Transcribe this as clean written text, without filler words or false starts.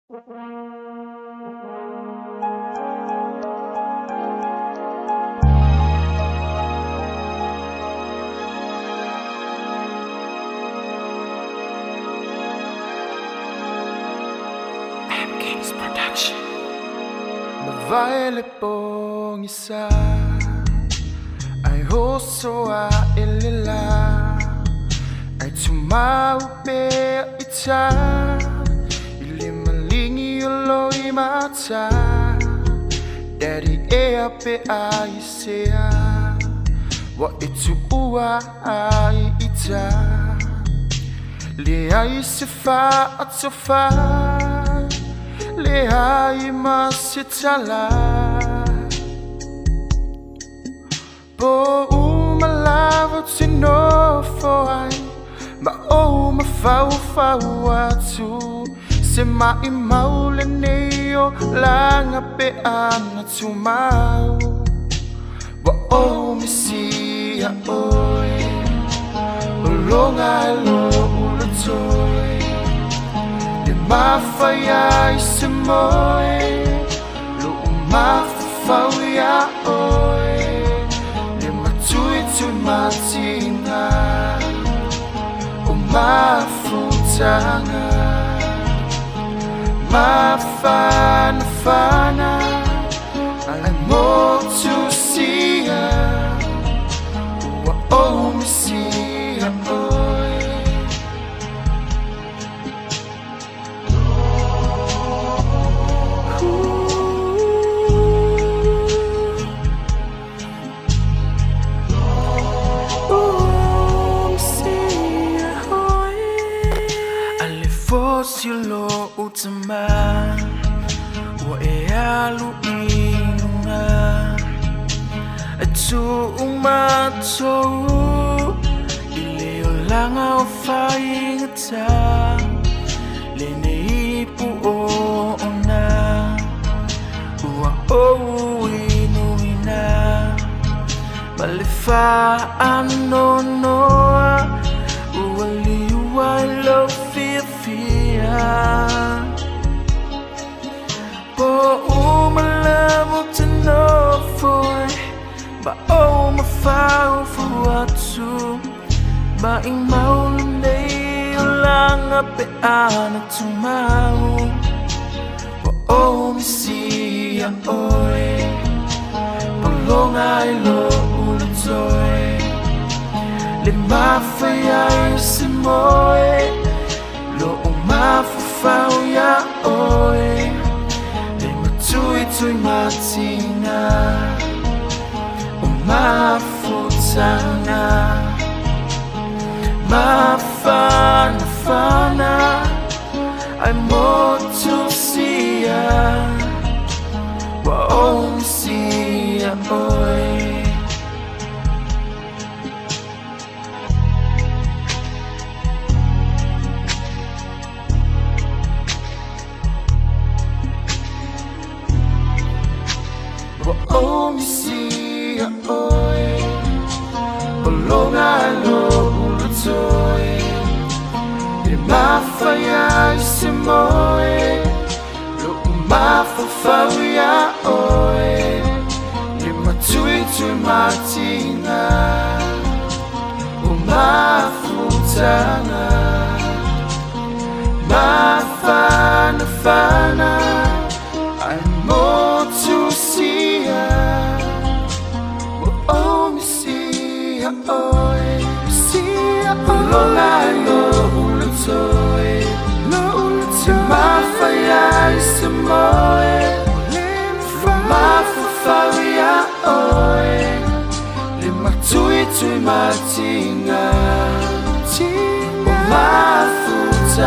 MK's Production. Violet pong isa ay huso a ilila ay tumaupe ita ilimalingi uloy mata dari eape ay sea wa itu ua ay ita liay sifa at sofa lehai masitala po umalawa tinofoy ma o mafau fau atu se mai mauleneo langa pe ana tumau wa o misia oi longa lo ulatoi mafaya isimoy lo mafaya oy le matui matinga o mafutanga mafana I more to see her oh me see her oy Silo utama wa ealu inunga atu umato ileo langa o faingata lene ipu o ona ua o inuina malefa anonoa ua liua ilo po umalamu tinofoy ba o mafau fuatu ba ing maulunay ulang ape ana tumau po o misia oy palongay lo ulatoy limafayay simoy lo umafufau ya oi le matui matinga umafutanga mafana I more to see ya wa om see ya oi oh me see oi longa lo ulatoi le mafaya simoy lo mafafaya oi le matui matinga o mafutanga mafana I'm more to see her. Oh, me see her, oi, see her, longa lo ulatoi, lo ulatoi. Mafaya isimoy, mafafaya oi, le matui matinga, mafutanga.